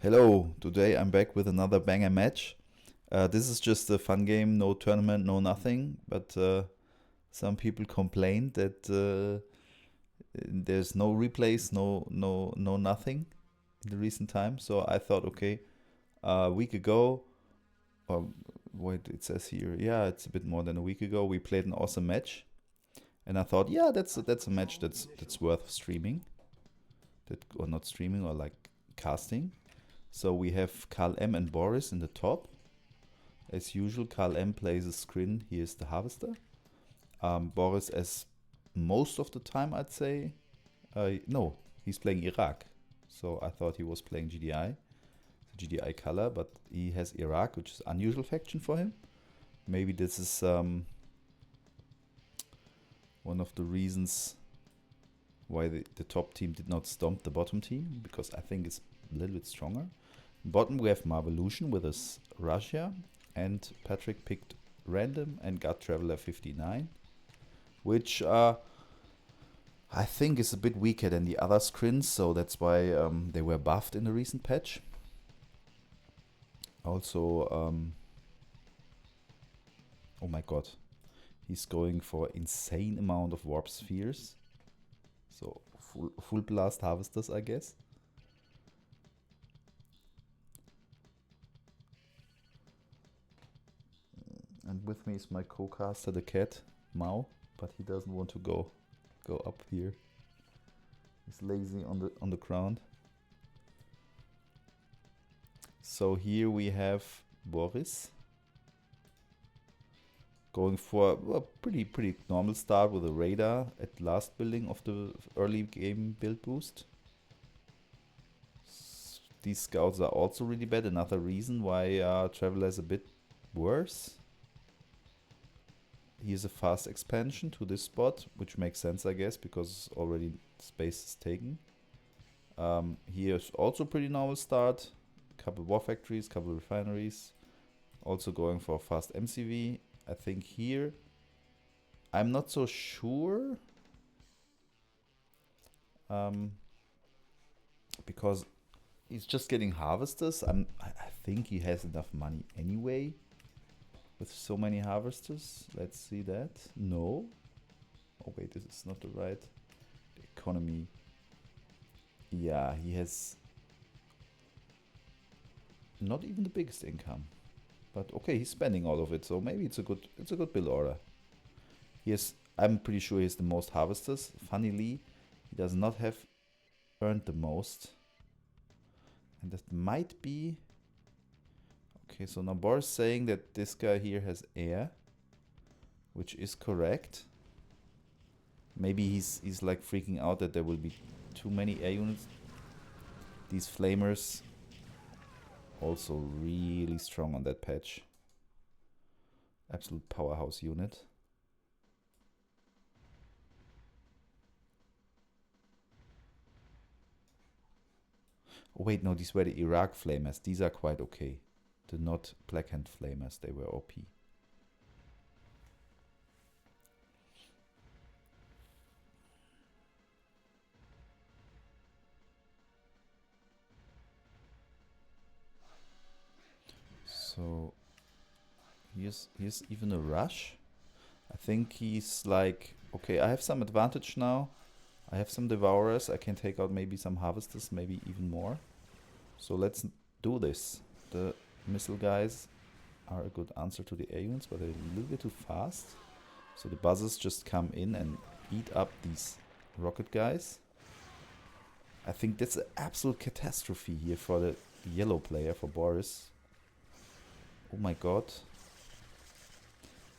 Hello, today I'm back with another banger match. This is just a fun game, no tournament, no nothing. But some people complained that there's no replays, no nothing in the recent time. So I thought, okay, a week ago, or wait, it says here, yeah, it's a bit more than a week ago. We played an awesome match, and I thought, yeah, that's a match that's worth streaming, that or not streaming or like casting. So we have Karl M and Boris in the top. As usual, Karl M plays a Scrin. He is the Harvester. Boris, as most of the time, I'd say. No, he's playing Iraq. So I thought he was playing GDI, the GDI color, but he has Iraq, which is unusual faction for him. Maybe this is one of the reasons why the top team did not stomp the bottom team, because I think it's a little bit stronger. Bottom we have Marvolution with his Russia, and Patrick picked random and got Traveler 59, which I think is a bit weaker than the other Scrins, so that's why they were buffed in the recent patch. Also, oh my god, he's going for insane amount of warp spheres, so full blast harvesters, I guess. And with me is my co-caster, the cat, Mao, but he doesn't want to go up here. He's lazy on the ground. So here we have Boris going for a pretty normal start with a radar at last building of the early game build boost. These scouts are also really bad. Another reason why Traveler is a bit worse. Here's a fast expansion to this spot, which makes sense, I guess, because already space is taken. Here's also pretty normal start. Couple war factories, couple refineries. Also going for a fast MCV. I think here, I'm not so sure. Because he's just getting harvesters. I think he has enough money anyway. With so many harvesters, let's see that. No. Oh wait, this is not the right economy. Yeah, he has not even the biggest income. But okay, he's spending all of it, so maybe it's a good build order. I'm pretty sure he has the most harvesters. Funnily, he does not have earned the most. And that might be... Okay, so now Boris saying that this guy here has air, which is correct. Maybe he's like freaking out that there will be too many air units. These flamers also really strong on that patch. Absolute powerhouse unit. Oh wait, no, these were the Iraq flamers. These are quite okay. The not Black Hand flamers, they were OP. So here's even a rush. I think he's like, okay, I have some advantage now. I have some devourers. I can take out maybe some harvesters, maybe even more. So let's do this. The missile guys are a good answer to the air units, but they're a little bit too fast. So the buzzers just come in and eat up these rocket guys. I think that's an absolute catastrophe here for the yellow player, for Boris. Oh my god.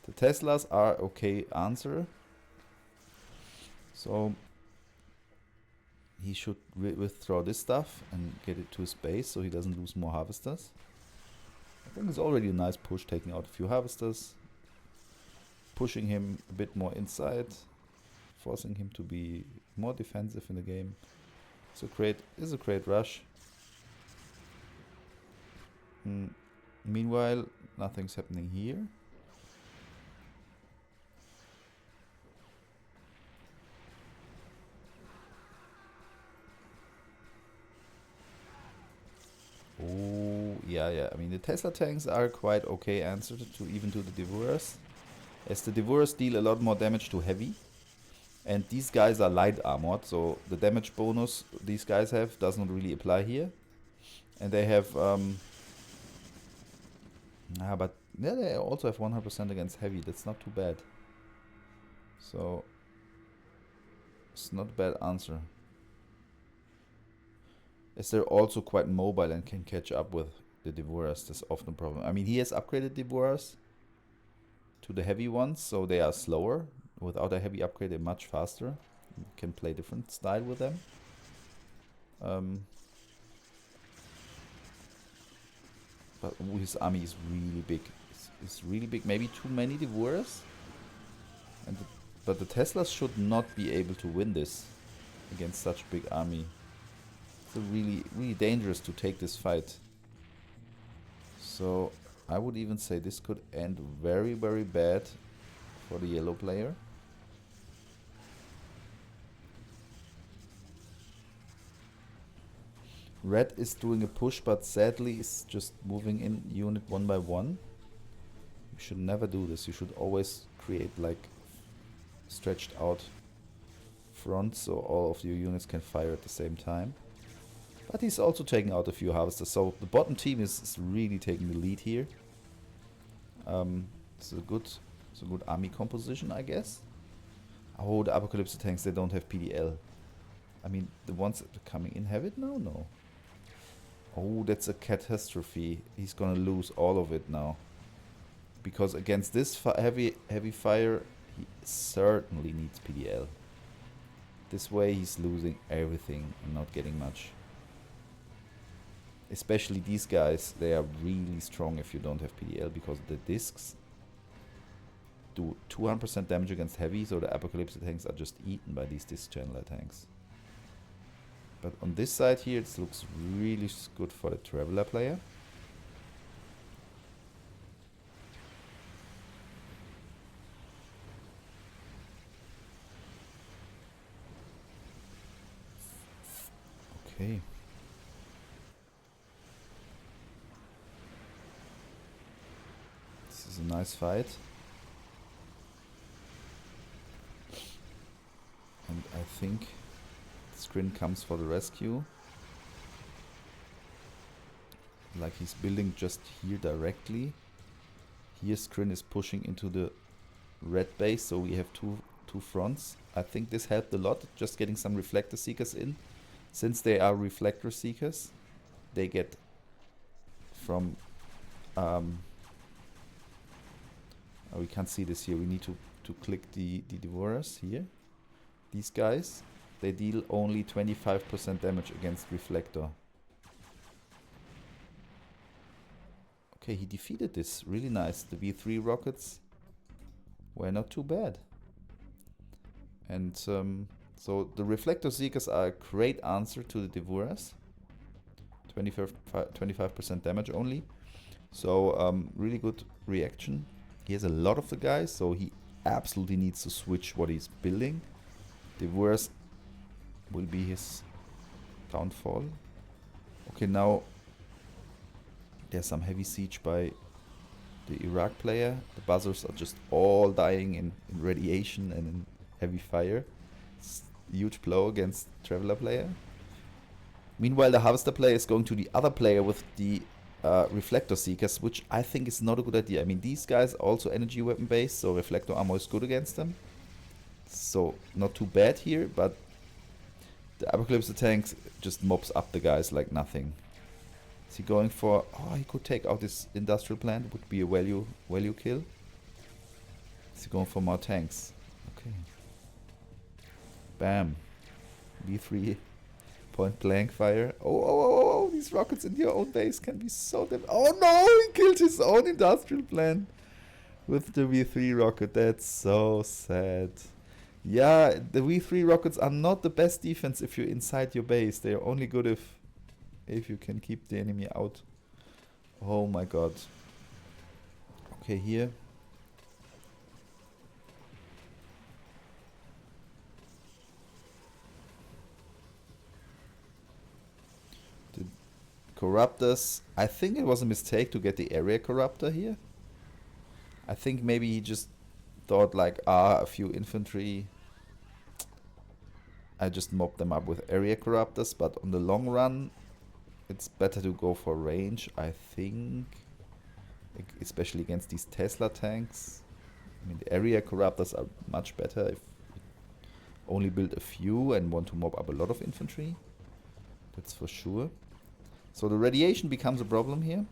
The Teslas are okay answer. So he should withdraw this stuff and get it to his base so he doesn't lose more harvesters. I think it's already a nice push, taking out a few harvesters, pushing him a bit more inside, forcing him to be more defensive in the game. It's a great rush. Meanwhile, nothing's happening here. Oh, yeah. I mean, the Tesla tanks are quite okay answer to even to the Devourers, as the Devourers deal a lot more damage to heavy, and these guys are light armored, so the damage bonus these guys have does not really apply here. And they have, but yeah, they also have 100% against heavy. That's not too bad. So it's not a bad answer. As they're also quite mobile and can catch up with the Devourers. That's often a problem. I mean, he has upgraded Devourers to the heavy ones, so they are slower. Without a heavy upgrade, they're much faster. You can play different style with them. But his army is really big. It's really big. Maybe too many Devourers. But the Teslas should not be able to win this against such big army. It's really, really dangerous to take this fight. So I would even say this could end very, very bad for the yellow player. Red is doing a push, but sadly is just moving in unit one by one. You should never do this. You should always create like stretched out fronts so all of your units can fire at the same time. But he's also taking out a few harvesters, so the bottom team is really taking the lead here. It's a good army composition, I guess. Oh, the Apocalypse tanks, they don't have PDL. I mean, the ones that are coming in have it now? No. Oh, that's a catastrophe. He's gonna lose all of it now. Because against this heavy fire, he certainly needs PDL. This way he's losing everything and not getting much. Especially these guys, they are really strong if you don't have PDL, because the discs do 200% damage against heavy, so the Apocalypse tanks are just eaten by these disc channeler tanks. But on this side here, it looks really good for the Traveler player. Okay. This is a nice fight. And I think Scrin comes for the rescue. Like he's building just here directly. Here Scrin is pushing into the red base, so we have two fronts. I think this helped a lot, just getting some Reflector Seekers in. Since they are Reflector Seekers, they get from... we can't see this here. We need to click the Devourers here. These guys, they deal only 25% damage against Reflector. Okay, he defeated this. Really nice. The V3 rockets were not too bad. And so the Reflector Seekers are a great answer to the Devourers. 25% damage only. So really good reaction. He has a lot of the guys, so he absolutely needs to switch what he's building. Devourers will be his downfall. Okay, now there's some heavy siege by the Iraq player. The buzzers are just all dying in radiation and in heavy fire. It's a huge blow against Traveler player. Meanwhile, the Harvester player is going to the other player with the Reflector Seekers, which I think is not a good idea. I mean, these guys are also energy weapon based, so Reflector armor is good against them. So not too bad here, but the Apocalypse tanks just mobs up the guys like nothing. Is he going for... Oh, he could take out this industrial plant. Would be a value kill. Is he going for more tanks? Okay. Bam. V3 point blank fire. Oh, these rockets in your own base can be so damn... Oh no, he killed his own industrial plant with the V3 rocket. That's so sad. Yeah, the V3 rockets are not the best defense if you're inside your base. They are only good if you can keep the enemy out. Oh my god. Okay, here. The Corruptors. I think it was a mistake to get the area corruptor here. I think maybe he just thought like, a few infantry. I just mob them up with area corruptors, but on the long run, it's better to go for range, I think. Especially against these Tesla tanks. I mean, the area corruptors are much better if you only build a few and want to mob up a lot of infantry. That's for sure. So the radiation becomes a problem here.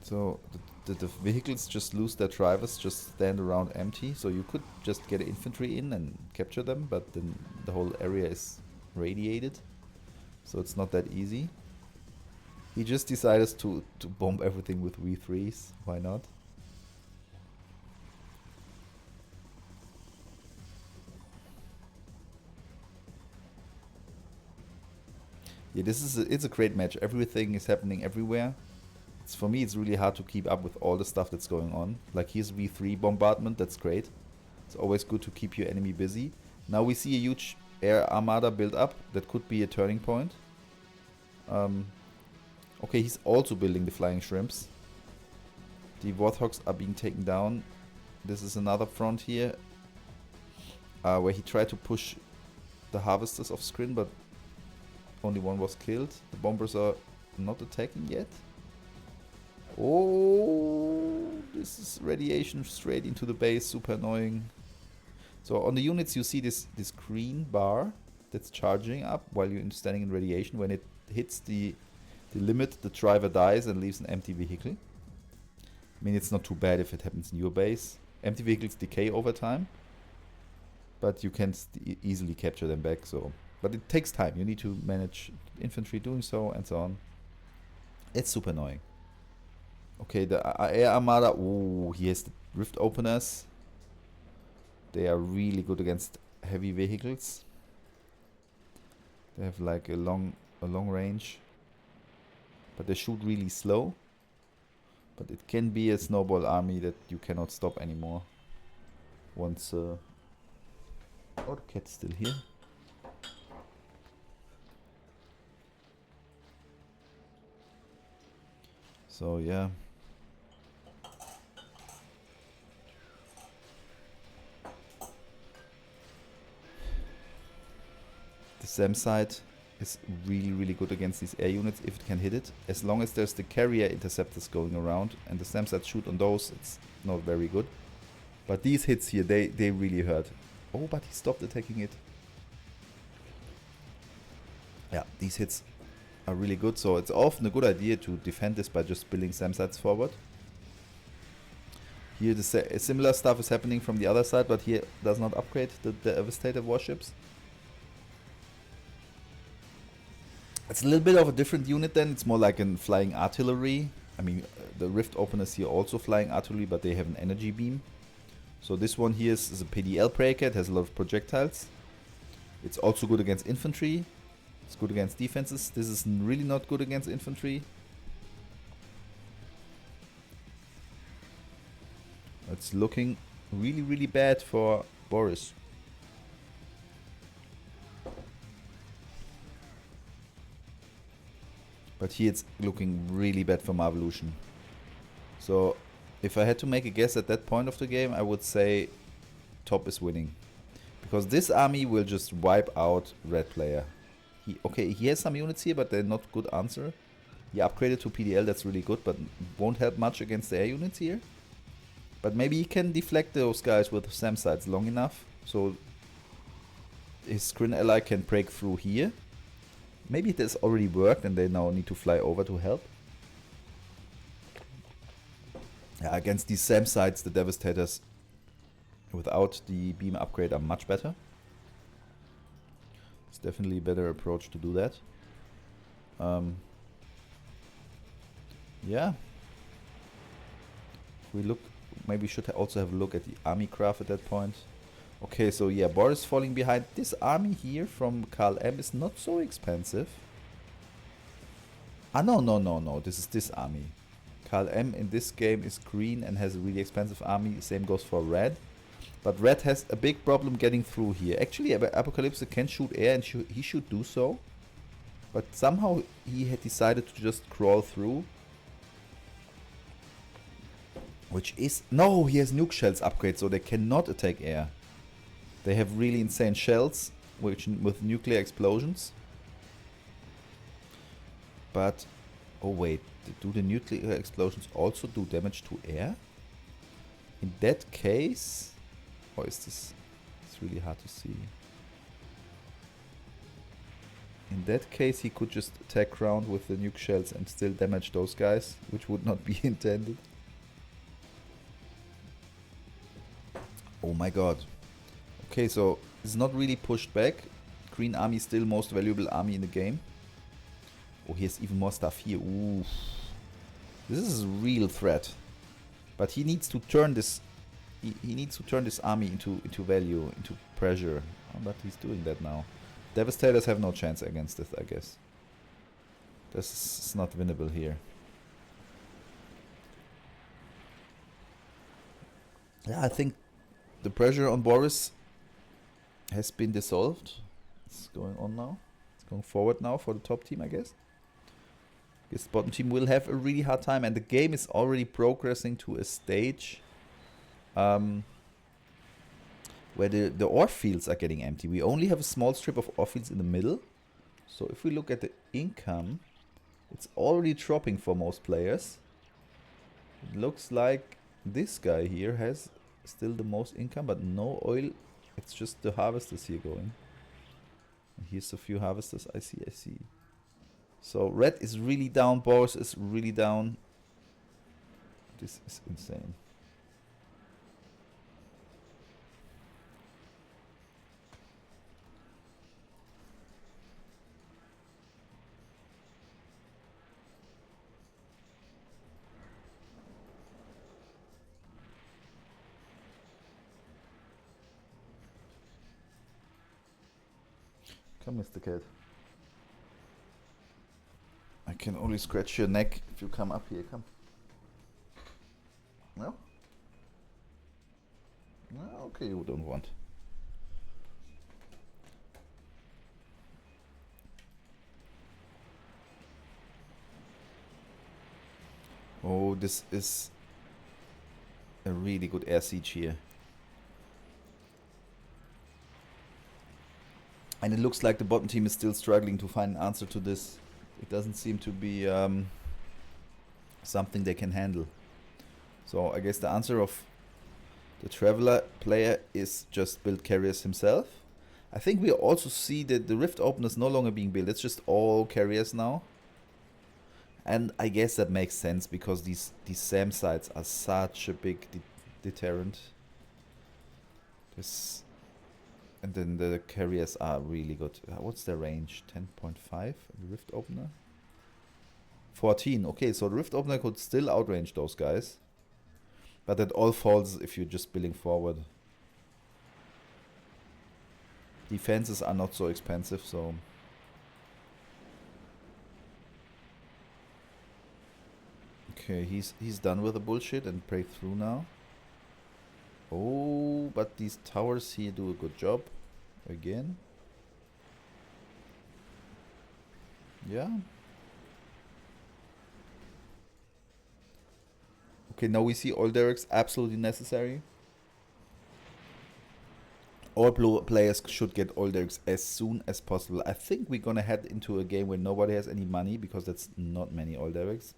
So the vehicles just lose their drivers, just stand around empty. So you could just get infantry in and capture them, but then the whole area is radiated. So it's not that easy. He just decided to bomb everything with V3s. Why not? Yeah, it's a great match. Everything is happening everywhere. For me, it's really hard to keep up with all the stuff that's going on. Like here's V3 bombardment, that's great. It's always good to keep your enemy busy. Now we see a huge air armada build up. That could be a turning point. Okay, he's also building the flying shrimps. The warthogs are being taken down. This is another front here. Where he tried to push the harvesters of Scrin, but only one was killed. The bombers are not attacking yet. Oh, this is radiation straight into the base, super annoying. So on the units you see this green bar that's charging up while you're standing in radiation. When it hits the limit, the driver dies and leaves an empty vehicle. I mean, it's not too bad if it happens in your base. Empty vehicles decay over time, but you can easily capture them back. So, but it takes time. You need to manage infantry doing so and so on. It's super annoying. Okay, the air armada. Ooh, he has the rift openers. They are really good against heavy vehicles. They have like a long range, but they shoot really slow. But it can be a snowball army that you cannot stop anymore. Once oh, the cat's still here. So yeah. The SAM side is really good against these air units if it can hit it. As long as there's the carrier interceptors going around and the SAM side shoot on those, it's not very good. But these hits here, they really hurt. Oh, but he stopped attacking it. Yeah, these hits are really good. So it's often a good idea to defend this by just building SAM sides forward. Here the similar stuff is happening from the other side, but here does not upgrade the Devastator warships. It's a little bit of a different unit then. It's more like a flying artillery. I mean, the rift openers here also flying artillery, but they have an energy beam. So this one here is a PDL breaker. It has a lot of projectiles. It's also good against infantry. It's good against defenses. This is really not good against infantry. It's looking really bad for Boris. But here it's looking really bad for Marvolution. So if I had to make a guess at that point of the game, I would say top is winning. Because this army will just wipe out red player. He has some units here, but they're not good answer. He upgraded to PDL, that's really good, but won't help much against the air units here. But maybe he can deflect those guys with SAM sides long enough, so his Scrin ally can break through here. Maybe it has already worked and they now need to fly over to help. Yeah, against these SAM sides, the Devastators without the beam upgrade are much better. It's definitely a better approach to do that. Yeah. If we look, maybe we should also have a look at the army craft at that point. Okay, so yeah, Boris falling behind. This army here from Karl M is not so expensive. Ah, no. This is this army. Karl M in this game is green and has a really expensive army. Same goes for red. But Red has a big problem getting through here. Actually, Apocalypse can shoot air, and he should do so. But somehow he had decided to just crawl through. Which is... No, he has nuke shells upgrade, so they cannot attack air. They have really insane shells with nuclear explosions. But... Oh wait, do the nuclear explosions also do damage to air? In that case... Or is this... It's really hard to see. In that case he could just attack ground with the nuke shells and still damage those guys, which would not be intended. Oh my god. Okay, so it's not really pushed back. Green army still most valuable army in the game. Oh, here's even more stuff here. Ooh. This is a real threat. But he needs to turn this... He needs to turn this army into value, into pressure. Oh, but he's doing that now. Devastators have no chance against it, I guess. This is not winnable here. Yeah, I think the pressure on Boris has been dissolved. It's going on now. It's going forward now for the top team, I guess. This bottom team will have a really hard time, and the game is already progressing to a stage where the ore fields are getting empty. We only have a small strip of ore fields in the middle. So if we look at the income, it's already dropping for most players. It looks like this guy here has still the most income, but no oil. It's just the harvesters here going. And here's a few harvesters. I see. So red is really down. Boris is really down. This is insane. Come, Mr. Cat. I can only scratch your neck if you come up here. Come. No? No, okay, you don't want. Oh, this is a really good air siege here. And it looks like the bottom team is still struggling to find an answer to this. It doesn't seem to be something they can handle. So I guess the answer of the Traveler player is just build carriers himself. I think we also see that the Rift Opener is no longer being built. It's just all carriers now. And I guess that makes sense because these SAM sites are such a big deterrent. And then the carriers are really good. What's their range? 10.5? The Rift Opener? 14. Okay, so the Rift Opener could still outrange those guys. But that all falls if you're just building forward. Defenses are not so expensive, so... Okay, he's done with the bullshit and break through now. Oh, but these towers here do a good job. Again. Yeah. Okay, now we see all derricks absolutely necessary. All players should get all derricks as soon as possible. I think we're gonna head into a game where nobody has any money because that's not many all derricks.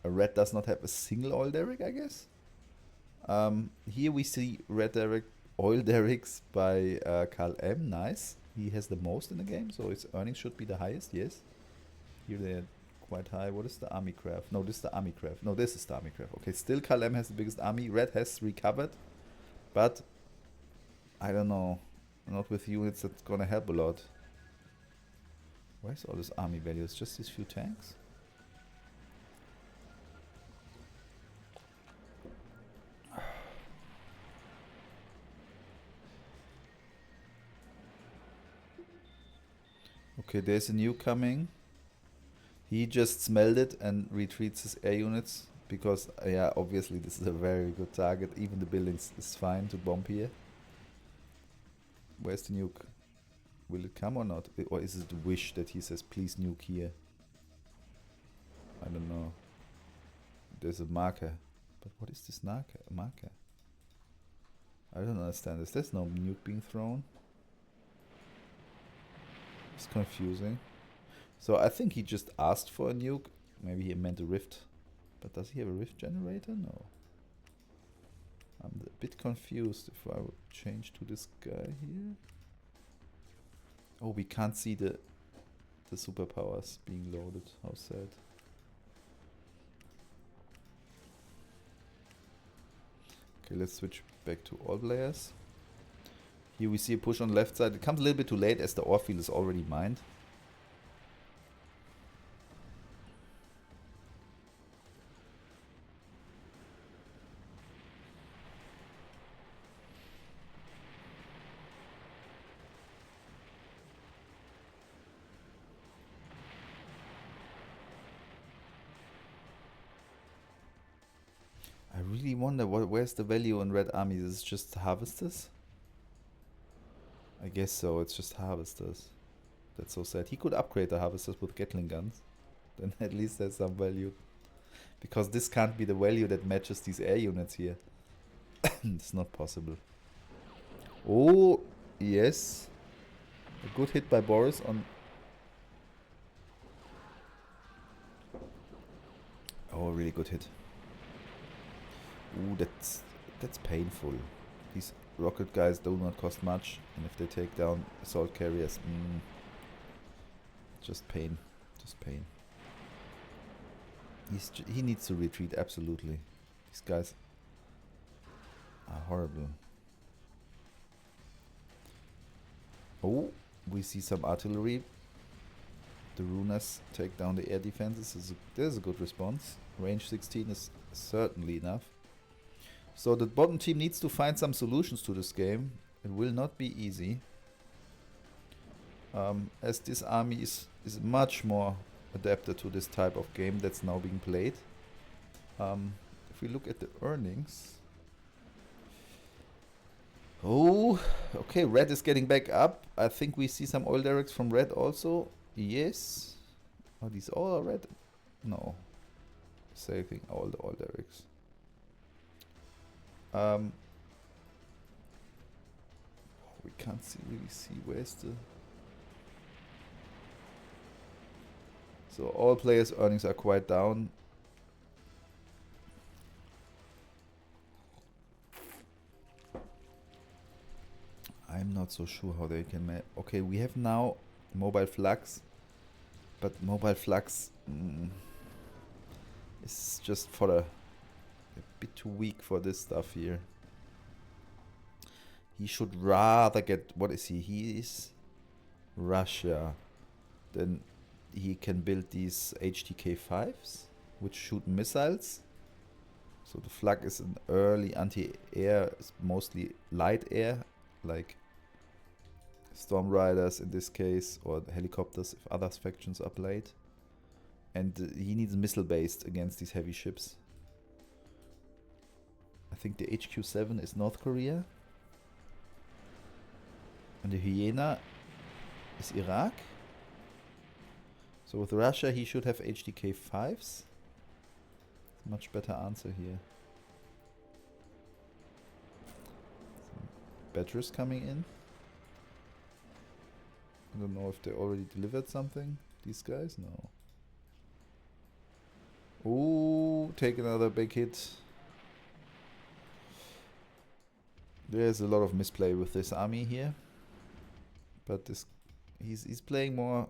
Red does not have a single oil derrick, I guess. Here we see red derrick, oil derricks by Carl M. Nice. He has the most in the game, so his earnings should be the highest, yes. Here they're quite high. What is the army craft? No, this is the army craft. No, this is the army craft. Okay, still Carl M has the biggest army. Red has recovered, but I don't know. Not with units that's gonna help a lot. Where's all this army value? It's just these few tanks? Okay, there's a new coming. He just smelled it and retreats his air units because, yeah, obviously this is a very good target. Even the buildings is fine to bomb here. Where's the nuke? Will it come or not? Or is it a wish that he says, please nuke here? I don't know. There's a marker. But what is this marker? I don't understand this. There's no nuke being thrown. It's confusing. So I think he just asked for a nuke. Maybe he meant a rift. But does he have a rift generator? No. I'm a bit confused if I would change to this guy here. Oh, we can't see the superpowers being loaded. How sad. Okay, let's switch back to all players. Here we see a push on the left side. It comes a little bit too late as the ore field is already mined. I really wonder where's the value in Red Army. Is it just harvesters? I guess so, it's just harvesters. That's so sad. He could upgrade the harvesters with Gatling guns. Then at least there's some value. Because this can't be the value that matches these air units here. It's not possible. Oh, yes. A good hit by Boris on... Oh, a really good hit. Ooh, that's painful. These rocket guys do not cost much, and if they take down assault carriers, just pain, just pain. He needs to retreat, absolutely. These guys are horrible. Oh, we see some artillery. The Runas take down the air defenses. There's a good response. Range 16 is certainly enough. So the bottom team needs to find some solutions to this game. It will not be easy. As this army is much more adapted to this type of game that's now being played. If we look at the earnings... Oh, okay, red is getting back up. I think we see some oil derricks from red also. Yes. Are these all red? No. Saving all the oil derricks. We can't really see where's the... So all players' earnings are quite down. I'm not so sure how they can okay, we have now mobile flux, but mobile flux is just for a bit too weak for this stuff here. He should rather get... What is he? He is Russia. Then he can build these HTK-5s, which shoot missiles. So the flak is an early anti-air, mostly light air, like Storm Riders in this case, or helicopters if other factions are played. And he needs missile-based against these heavy ships. I think the HQ-7 is North Korea. And the Hyena is Iraq. So with Russia he should have HDK-5s. Much better answer here. Some batteries coming in. I don't know if they already delivered something. These guys? No. Ooh, take another big hit. There's a lot of misplay with this army here. But this he's playing more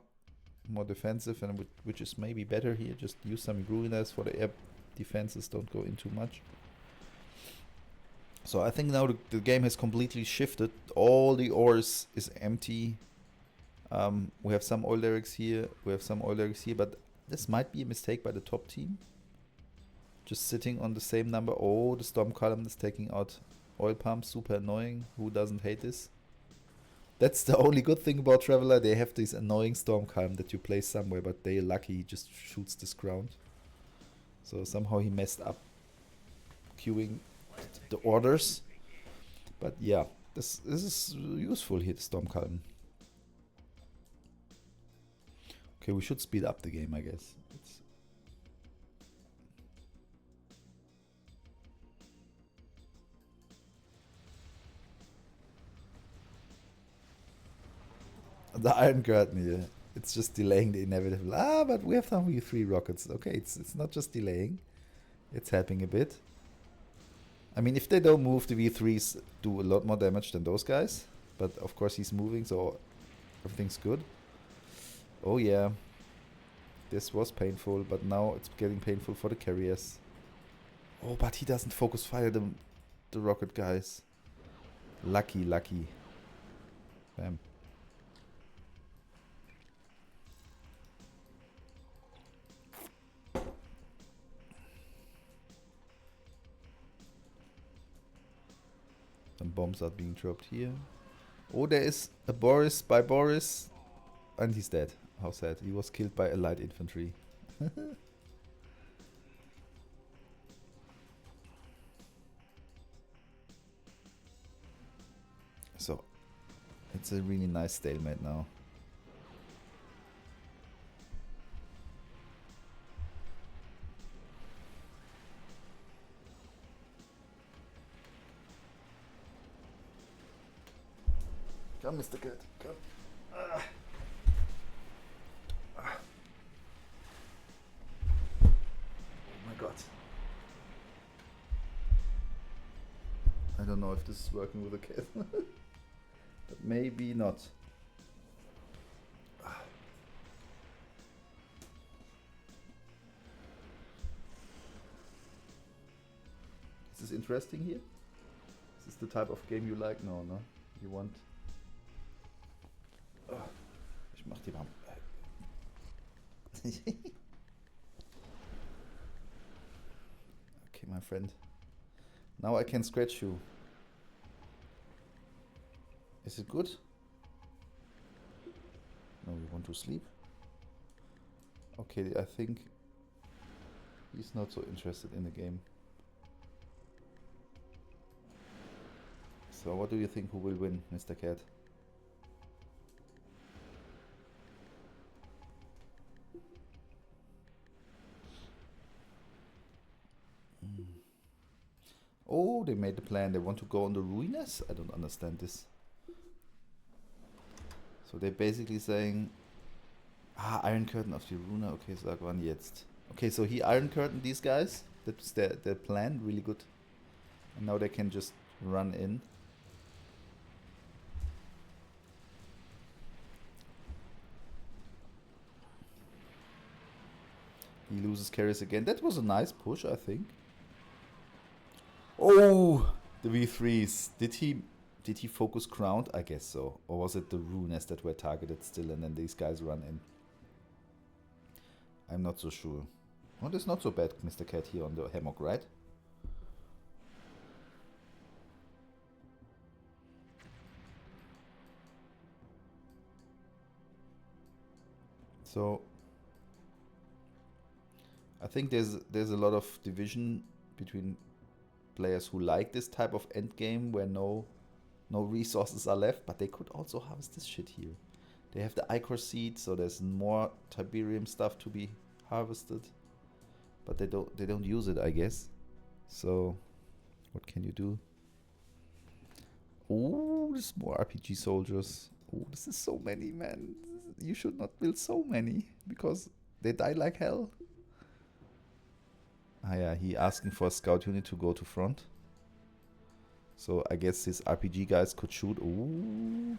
defensive, and which is maybe better here. Just use some ruiners for the air defenses, don't go in too much. So I think now the game has completely shifted. All the ores is empty. We have some oil derricks here, but this might be a mistake by the top team. Just sitting on the same number. Oh, the storm column is taking out oil pumps, super annoying. Who doesn't hate this? That's the only good thing about Traveler. They have this annoying storm column that you place somewhere, but they're lucky he just shoots this ground. So somehow he messed up queuing the orders. But yeah, This is useful here, the Stormcullen. Okay, we should speed up the game, I guess. The Iron Curtain here. It's just delaying the inevitable. Ah, but we have some V3 rockets. Okay, it's not just delaying. It's helping a bit. I mean, if they don't move, the V3s do a lot more damage than those guys. But of course he's moving, so everything's good. Oh yeah. This was painful, but now it's getting painful for the carriers. Oh, but he doesn't focus fire the rocket guys. Lucky, lucky. Bam. Some bombs are being dropped here. Oh, there is a Boris by Boris. And he's dead. How sad. He was killed by a light infantry. So, it's a really nice stalemate now. Come, Mr. Cat. Come. Ah. Ah. Oh my god. I don't know if this is working with a cat. But maybe not. Ah. Is this interesting here? Is this the type of game you like? No, no. You want... Ich mach die mal. Okay, my friend. Now I can scratch you. Is it good? No, you want to sleep? Okay, I think he's not so interested in the game. So what do you think, who will win, Mr. Cat? Oh, they made the plan. They want to go on the ruinous? I don't understand this. So they're basically saying... Ah, Iron Curtain auf die Rune. Okay, sag wann jetzt. Okay, so he Iron Curtain these guys. That's their plan. Really good. And now they can just run in. He loses carries again. That was a nice push, I think. Oh, the V3s. Did he focus ground? I guess so. Or was it the runes that were targeted still and then these guys run in? I'm not so sure. Well, it's not so bad, Mr. Cat, here on the hammock, right? So I think there's a lot of division between players who like this type of endgame where no resources are left, but they could also harvest this shit here. They have the Ichor seed, so there's more Tiberium stuff to be harvested, but they don't use it, I guess. So what can you do? Oh, there's more RPG soldiers. Oh, this is so many, man. You should not build so many because they die like hell. Ah yeah, he asking for a scout unit to go to front. So I guess his RPG guys could shoot. Ooh.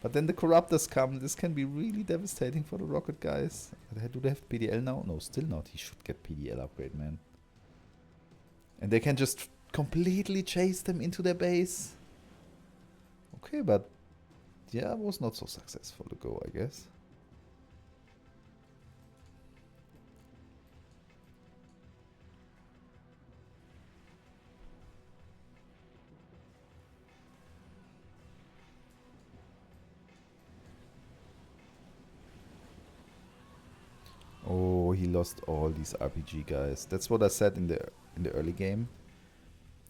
But then the Corruptors come. This can be really devastating for the rocket guys. Do they have PDL now? No, still not. He should get PDL upgrade, man. And they can just completely chase them into their base. Okay, but yeah, it was not so successful to go, I guess. Oh, he lost all these RPG guys. That's what I said in the early game.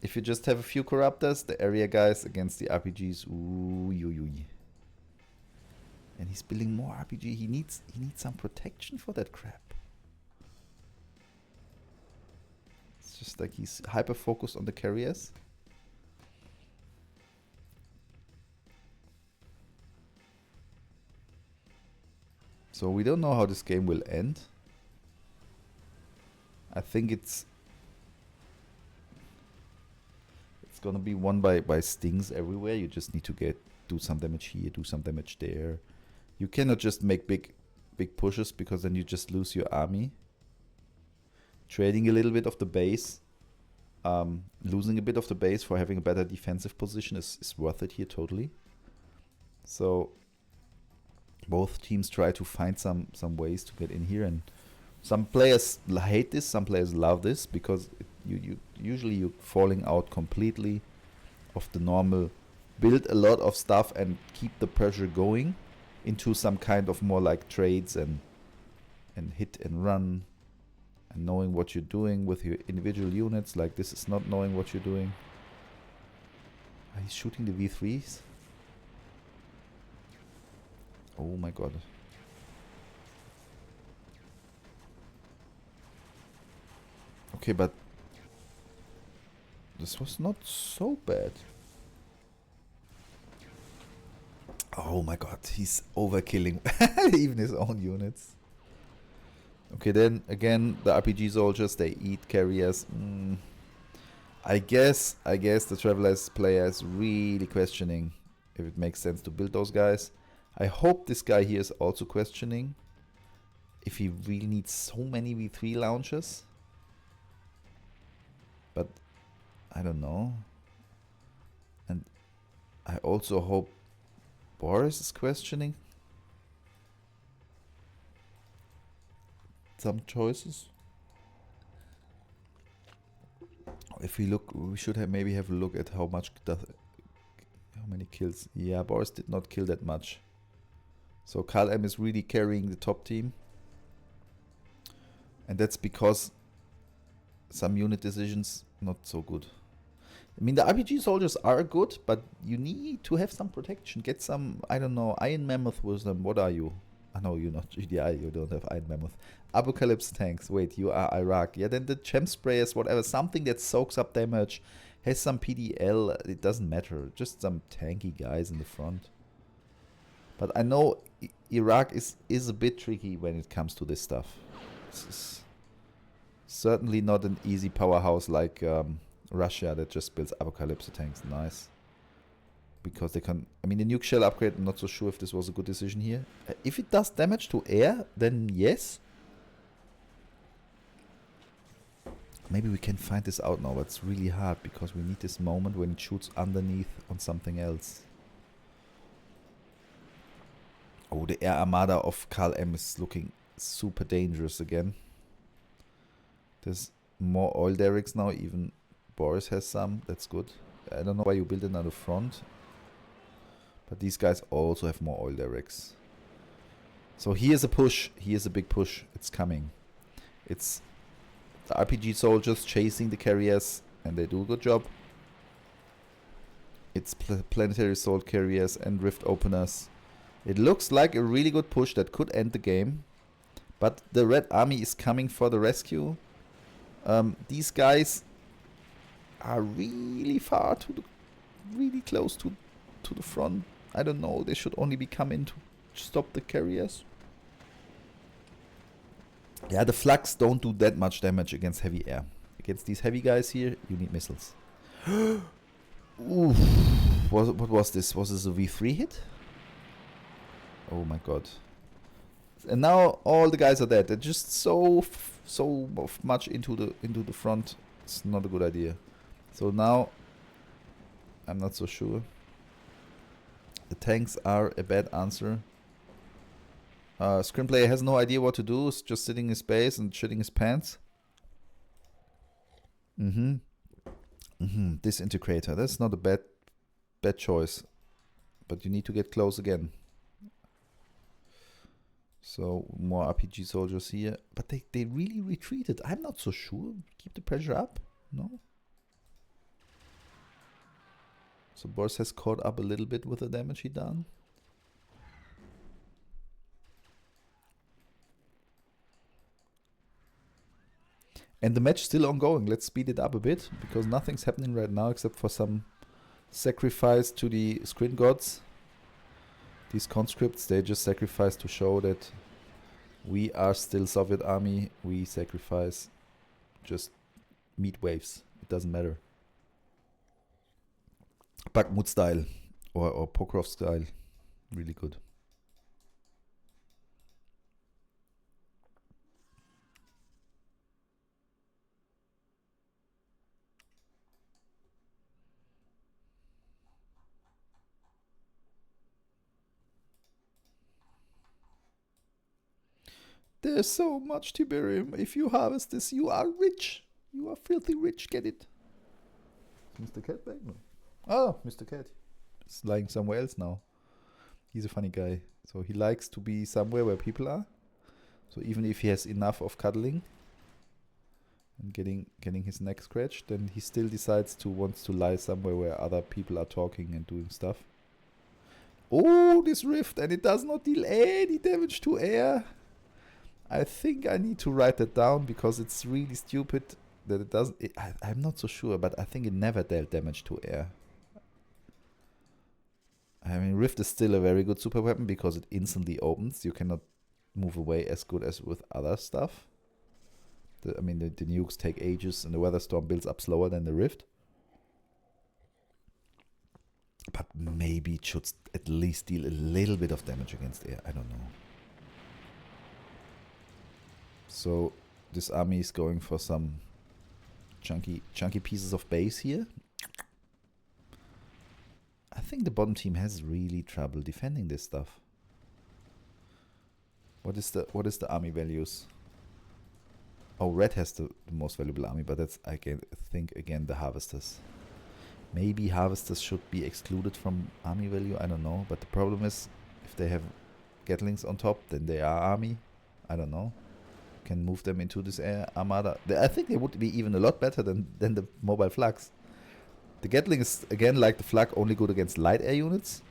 If you just have a few corruptors, the area guys against the RPGs, ooh, and he's building more RPG. He needs some protection for that crap. It's just like he's hyper focused on the carriers. So we don't know how this game will end. I think it's gonna be won by stings everywhere. You just need to do some damage here, do some damage there. You cannot just make big pushes because then you just lose your army. Trading a little bit of the base, losing a bit of the base for having a better defensive position is worth it here totally. So both teams try to find some ways to get in here, and some players hate this, some players love this, because you usually you're falling out completely of the normal build a lot of stuff and keep the pressure going into some kind of more like trades and hit and run and knowing what you're doing with your individual units. Like this is not knowing what you're doing. He's shooting the V3s. Oh my god. Okay, but this was not so bad. Oh my god, he's overkilling even his own units. Okay, then again, the RPG soldiers, they eat carriers. I guess the Travelers player is really questioning if it makes sense to build those guys. I hope this guy here is also questioning if he really needs so many V3 launchers. But I don't know. And I also hope Boris is questioning some choices. If we look, we should maybe have a look at how many kills. Yeah, Boris did not kill that much. So Karl M is really carrying the top team. And that's because some unit decisions not so good. I mean, the RPG soldiers are good, but you need to have some protection. Get some, I don't know, Iron Mammoth with them. What are you? I know you're not GDI, you don't have Iron Mammoth. Apocalypse tanks. Wait, you are Iraq. Yeah, then the gem sprayers, whatever. Something that soaks up damage, has some PDL. It doesn't matter. Just some tanky guys in the front. But I know Iraq is a bit tricky when it comes to this stuff. It's certainly not an easy powerhouse like Russia that just builds Apocalypse tanks. Nice. Because they can... I mean, the nuke shell upgrade, I'm not so sure if this was a good decision here. If it does damage to air, then yes. Maybe we can find this out now, but it's really hard because we need this moment when it shoots underneath on something else. Oh, the air armada of Karl M is looking super dangerous again. There's more oil derricks now, even Boris has some, that's good. I don't know why you build another front. But these guys also have more oil derricks. So here's a push, here's a big push, it's coming. It's the RPG soldiers chasing the carriers, and they do a good job. It's planetary assault carriers and rift openers. It looks like a really good push that could end the game. But the red army is coming for the rescue. These guys are really far really close to the front. I don't know, they should only be coming to stop the carriers. Yeah, the flux don't do that much damage against heavy air. Against these heavy guys here, you need missiles. Oof. What was this? Was this a V3 hit? Oh my god. And now all the guys are dead. They're just so much into the front. It's not a good idea. So now I'm not so sure. The tanks are a bad answer. Scrin player has no idea what to do. He's just sitting in his base and shitting his pants. Disintegrator. That's not a bad choice. But you need to get close again. So more RPG soldiers here. But they really retreated. I'm not so sure. Keep the pressure up. No? So Boris has caught up a little bit with the damage he done. And the match still ongoing. Let's speed it up a bit, because nothing's happening right now except for some sacrifice to the Scrin gods. These conscripts, they just sacrifice to show that we are still Soviet army. We sacrifice. Just meat waves. It doesn't matter. Bakhmut style or Pokrov style. Really good. There's so much Tiberium. If you harvest this, you are rich. You are filthy rich. Get it. Is Mr. Cat back? No. Oh, Mr. Cat. He's lying somewhere else now. He's a funny guy. So he likes to be somewhere where people are. So even if he has enough of cuddling and getting his neck scratched, then he still decides to wants to lie somewhere where other people are talking and doing stuff. Oh, this rift, and it does not deal any damage to air. I think I need to write that down, because it's really stupid that it doesn't. I'm not so sure, but I think it never dealt damage to air. I mean, Rift is still a very good super weapon because it instantly opens. You cannot move away as good as with other stuff. The nukes take ages, and the weather storm builds up slower than the Rift. But maybe it should at least deal a little bit of damage against air. I don't know. So this army is going for some chunky pieces of base here. I think the bottom team has really trouble defending this stuff. What is the army values? Oh, red has the most valuable army, but that's I think again the harvesters. Maybe harvesters should be excluded from army value. I don't know, but the problem is if they have Gatlings on top, then they are army. I don't know. Can move them into this air armada. I think they would be even a lot better than the mobile flags. The Gatling is again like the flag, only good against light air units,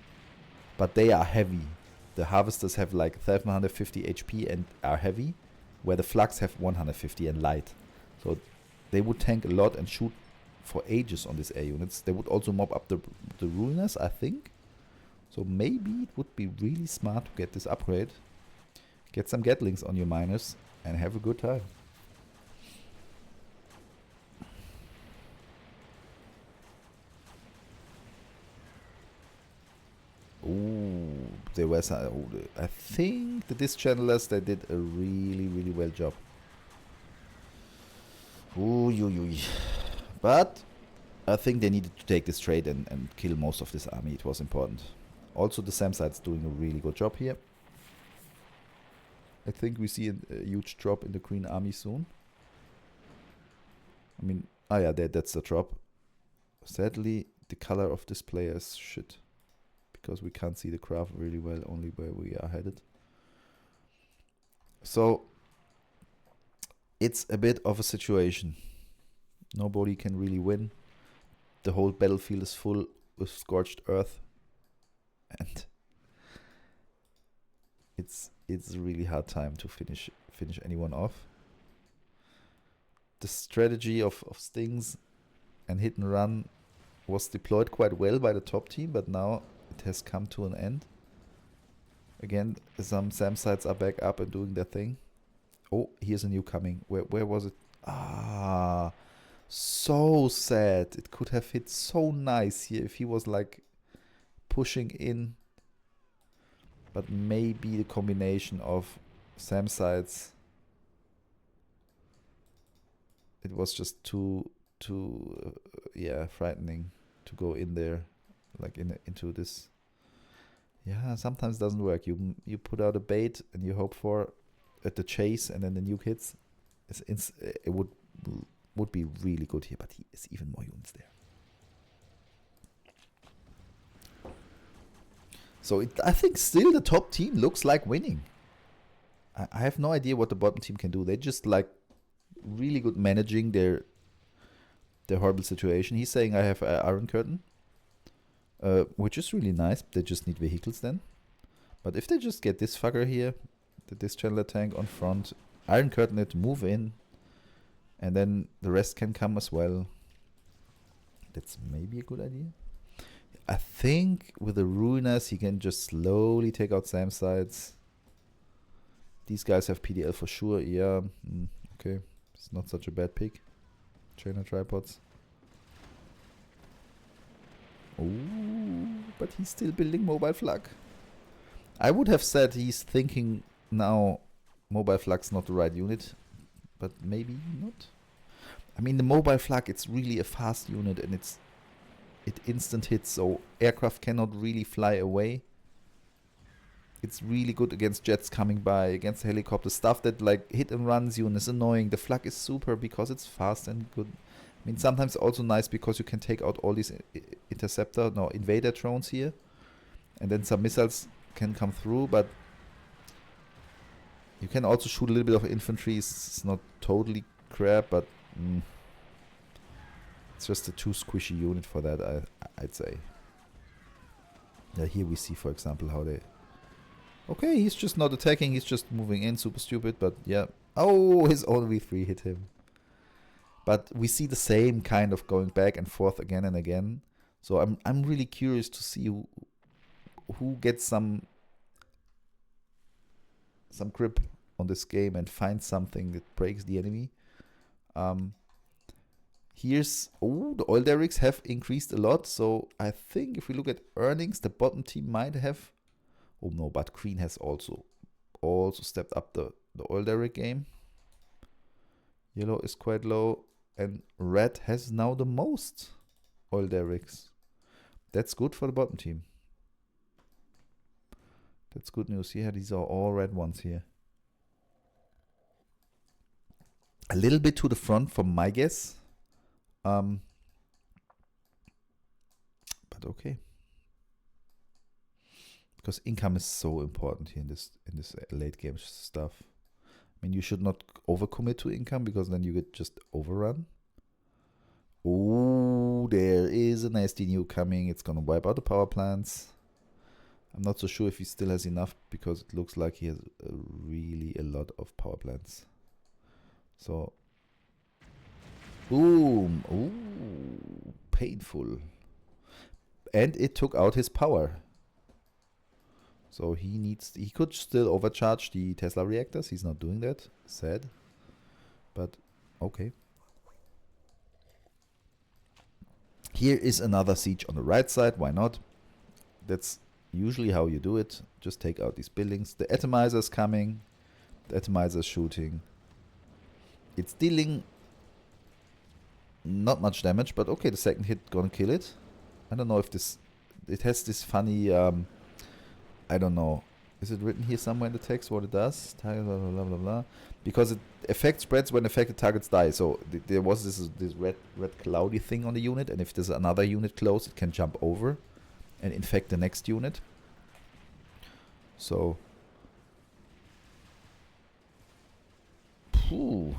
but they are heavy. The harvesters have like 750 HP and are heavy, where the flags have 150 and light. So they would tank a lot and shoot for ages on these air units. They would also mob up the ruiners, I think. So maybe it would be really smart to get this upgrade. Get some Gatlings on your miners and have a good time. Ooh, there was I think the disc channelers, they did a really well job. Ooh. But I think they needed to take this trade and kill most of this army. It was important. Also the SAM side's doing a really good job here. I think we see a huge drop in the green army soon. I mean, yeah, that's the drop. Sadly, the color of this player is shit, because we can't see the graph really well, only where we are headed. So, it's a bit of a situation. Nobody can really win. The whole battlefield is full with scorched earth. And it's a really hard time to finish anyone off. The strategy of stings and hit and run was deployed quite well by the top team, but now it has come to an end. Again, some SAM sites are back up and doing their thing. Oh, here's a new coming. Where was it? Ah, so sad. It could have hit so nice here if he was like pushing in. But maybe the combination of SAM sites, it was just too frightening to go in there, like into this. Yeah, sometimes it doesn't work. You put out a bait and you hope for at the chase, and then the nuke hits. It would be really good here, but he is even more units there. So I think still the top team looks like winning. I have no idea what the bottom team can do. They just like really good managing their horrible situation. He's saying I have Iron Curtain. Which is really nice. They just need vehicles then. But if they just get this fucker here, the discharger tank on front, Iron Curtain it, move in, and then the rest can come as well. That's maybe a good idea. I think with the Ruiners, he can just slowly take out Sam sides. These guys have PDL for sure. Yeah, okay. It's not such a bad pick. Trainer tripods. Oh, but he's still building mobile flak. I would have said he's thinking now mobile flak's not the right unit, but maybe not. I mean, the mobile flak, it's really a fast unit and it instant hits, so aircraft cannot really fly away. It's really good against jets coming by, against helicopters, stuff that like hit and runs you and is annoying. The flak is super because it's fast and good. I mean, sometimes also nice because you can take out all these invader drones here, and then some missiles can come through, but you can also shoot a little bit of infantry. It's not totally crap, but it's just a too squishy unit for that, I'd say. Yeah, here we see, for example, how they... Okay, he's just not attacking, he's just moving in, super stupid, but yeah. Oh, his own V3 hit him. But we see the same kind of going back and forth again and again. So I'm really curious to see who gets some grip on this game and finds something that breaks the enemy. Here's... Oh, the oil derricks have increased a lot. So I think if we look at earnings, the bottom team might have... Oh no, but green has also stepped up the oil derrick game. Yellow is quite low. And red has now the most oil derricks. That's good for the bottom team. That's good news. Yeah, these are all red ones here. A little bit to the front from my guess. But okay. Because income is so important here in this late game stuff. I mean, you should not overcommit to income because then you get just overrun. Oh, there is a nasty nuke coming. It's gonna wipe out the power plants. I'm not so sure if he still has enough because it looks like he has really a lot of power plants. So, boom. Ooh, painful. And it took out his power. So he could still overcharge the Tesla reactors. He's not doing that. Sad. But okay. Here is another siege on the right side. Why not? That's usually how you do it. Just take out these buildings. The atomizer is coming. The atomizer is shooting. It's dealing not much damage, but okay, the second hit gonna kill it. I don't know if this... It has this funny... I don't know. Is it written here somewhere in the text what it does? Target blah blah blah blah. Because it effect spreads when affected targets die. So there was this red cloudy thing on the unit, and if there's another unit close, it can jump over and infect the next unit. So, phew.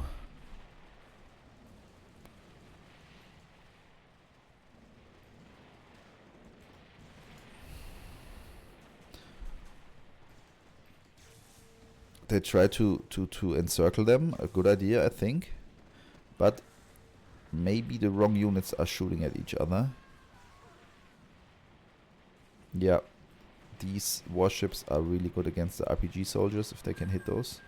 They try to encircle them. A good idea, I think. But maybe the wrong units are shooting at each other. Yeah. These warships are really good against the RPG soldiers if they can hit those.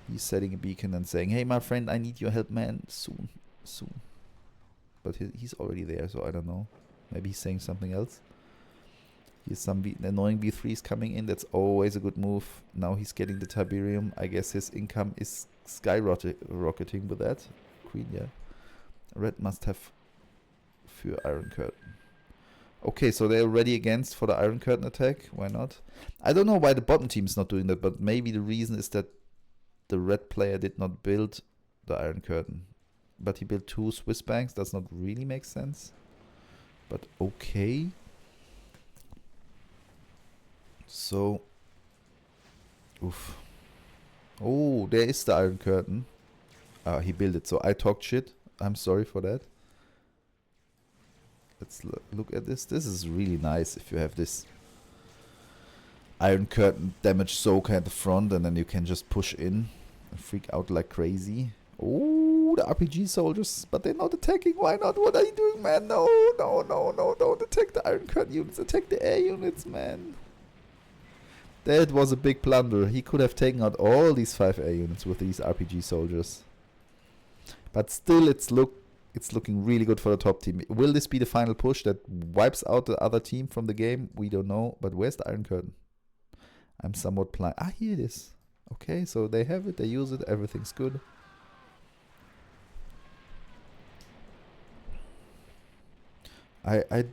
He's setting a beacon and saying, hey, my friend, I need your help, man. Soon. Soon. But he's already there, so I don't know. Maybe he's saying something else. Here's some annoying V3s coming in. That's always a good move. Now he's getting the Tiberium. I guess his income is skyrocketing with that. Green, yeah. Red must have für Iron Curtain. Okay, so they're ready against for the Iron Curtain attack. Why not? I don't know why the bottom team is not doing that, but maybe the reason is that the red player did not build the Iron Curtain. But he built 2 Swiss banks. Does not really make sense. But okay. So, oof. Oh, there is the Iron Curtain. He built it, so I talked shit. I'm sorry for that. Let's look at this. This is really nice if you have this Iron Curtain damage soaker at the front, and then you can just push in and freak out like crazy. Oh, the RPG soldiers, but they're not attacking. Why not? What are you doing, man? No, no, no, no, don't attack the Iron Curtain units. Attack the air units, man. That was a big blunder. He could have taken out all these 5 air units with these RPG soldiers. But still, it's looking really good for the top team. Will this be the final push that wipes out the other team from the game? We don't know. But where's the Iron Curtain? I'm somewhat blind. Ah, here it is. Okay, so they have it. They use it. Everything's good.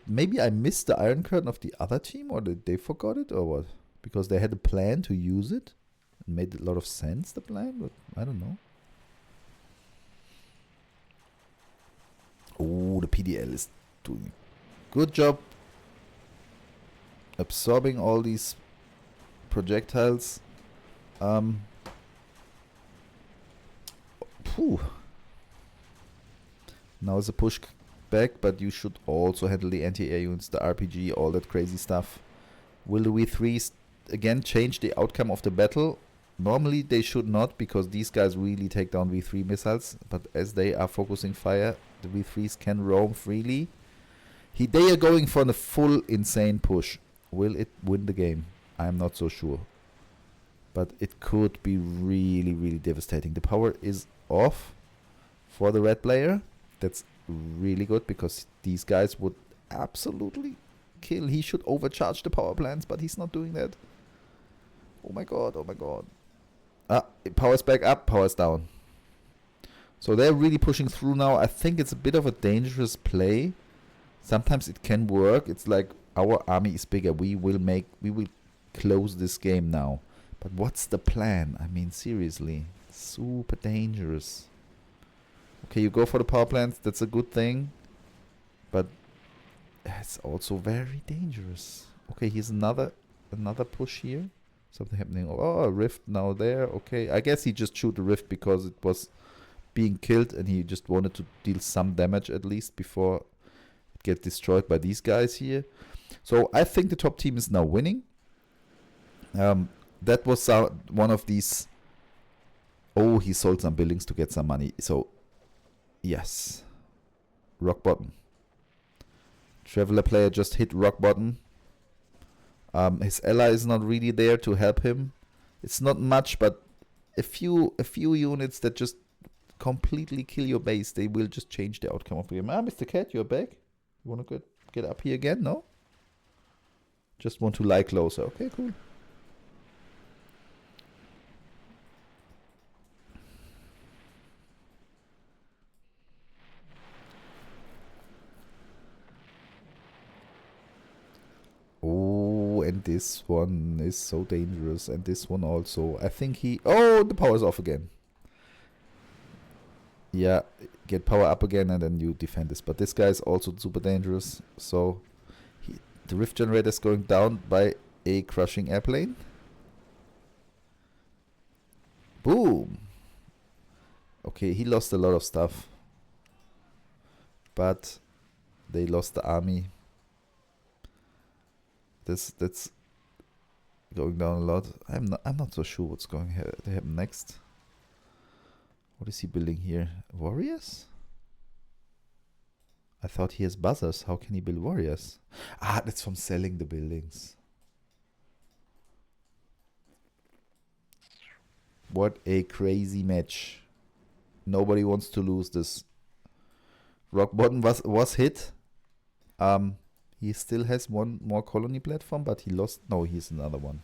Maybe I missed the Iron Curtain of the other team, or did they forgot it, or what? Because they had a plan to use it. It made a lot of sense, the plan, but I don't know. Oh, the PDL is doing a good job absorbing all these projectiles. Phew. Now it's a push back, but you should also handle the anti-air units, the RPG, all that crazy stuff. Will the V3s again change the outcome of the battle? Normally they should not, because these guys really take down V3 missiles, but as they are focusing fire, the V3s can roam freely. They are going for the full insane push. Will it win the game? I'm not so sure. But it could be really, really devastating. The power is off for the red player. That's really good, because these guys would absolutely kill. He should overcharge the power plants, but he's not doing that. Oh my god, oh my god. Power's back up, power's down. So they're really pushing through now. I think it's a bit of a dangerous play. Sometimes it can work. It's like our army is bigger. We will close this game now. But what's the plan? I mean, seriously. Super dangerous. Okay, you go for the power plants. That's a good thing. But it's also very dangerous. Okay, here's another push here. Something happening. Oh, a rift now there. Okay, I guess he just shoot the rift because it was being killed, and he just wanted to deal some damage at least before it gets destroyed by these guys here. So I think the top team is now winning. That was one of these. Oh, he sold some buildings to get some money. So yes, rock bottom. Traveler player just hit rock bottom. His ally is not really there to help him. It's not much, but a few units that just completely kill your base, they will just change the outcome of the game. Mr. Cat, you're back. You want to get up here again? No? Just want to lie closer. Okay, cool. Oh, and this one is so dangerous, and this one also. I think oh, the power's off again. Yeah, get power up again, and then you defend this. But this guy is also super dangerous. So the rift generator is going down by a crushing airplane. Boom. Okay, he lost a lot of stuff, but they lost the army. That's going down a lot. I'm not so sure what's going to happen next. What is he building here? Warriors? I thought he has buzzers. How can he build warriors? Ah, that's from selling the buildings. What a crazy match. Nobody wants to lose this. Rock bottom was hit. He still has one more colony platform, but he lost. No, he's another one.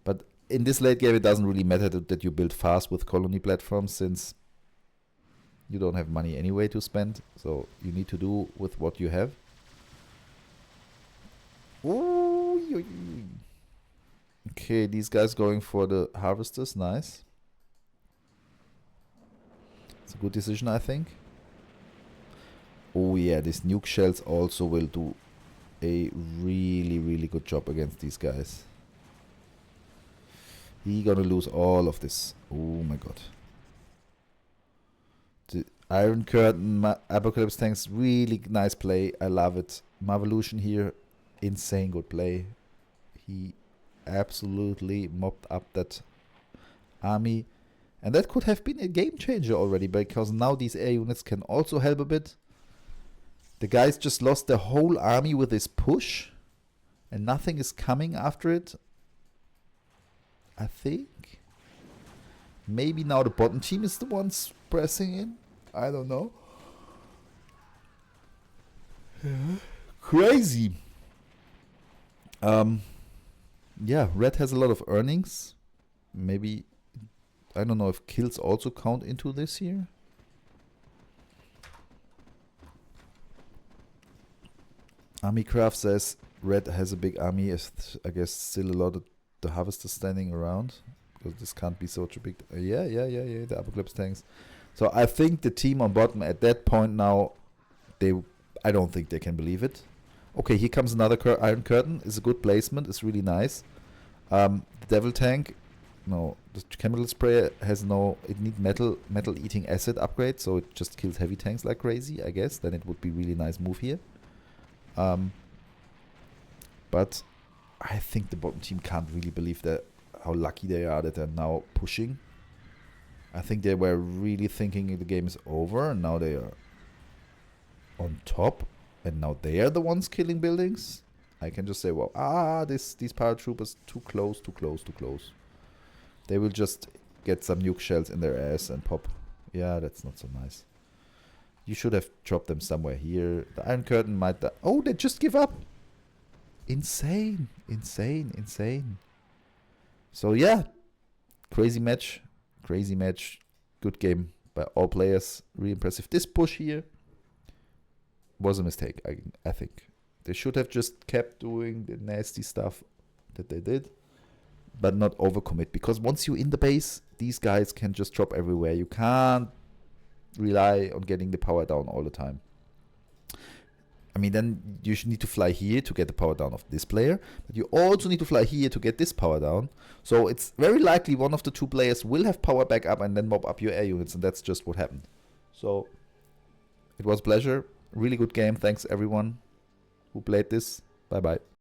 But in this late game, it doesn't really matter that you build fast with colony platforms, since you don't have money anyway to spend. So you need to do with what you have. Ooh, okay, these guys going for the harvesters. Nice. It's a good decision, I think. Oh yeah, these nuke shells also will do a really, really good job against these guys. He gonna lose all of this. Oh my god. Iron Curtain, Apocalypse Tanks, really nice play. I love it. Marvolution here, insane good play. He absolutely mopped up that army. And that could have been a game changer already, because now these air units can also help a bit. The guys just lost their whole army with this push, and nothing is coming after it. I think. Maybe now the bottom team is the ones pressing in. I don't know. Crazy. Yeah, red has a lot of earnings. Maybe, I don't know if kills also count into this here. Armycraft says red has a big army. I guess still a lot of the harvesters standing around, because this can't be such a big. Yeah. The Apocalypse Tanks. So I think the team on bottom at that point now, I don't think they can believe it. Okay, here comes another Iron Curtain. It's a good placement. It's really nice. The Devil Tank, no, the Chemical Sprayer has no. It needs metal eating acid upgrade, so it just kills heavy tanks like crazy. I guess then it would be really nice move here. But I think the bottom team can't really believe that how lucky they are that they're now pushing. I think they were really thinking the game is over, and now they are on top, and now they are the ones killing buildings. I can just say, well, these paratroopers too close. They will just get some nuke shells in their ass and pop. Yeah, that's not so nice. You should have dropped them somewhere here. The Iron Curtain might die. Oh, they just give up. Insane. So yeah, crazy match. Good game by all players. Really impressive. This push here was a mistake, I think. They should have just kept doing the nasty stuff that they did, but not overcommit. Because once you're in the base, these guys can just drop everywhere. You can't rely on getting the power down all the time. I mean, then you should need to fly here to get the power down of this player, but you also need to fly here to get this power down. So it's very likely one of the two players will have power back up and then mob up your air units, and that's just what happened. So it was a pleasure. Really good game. Thanks everyone who played this. Bye bye.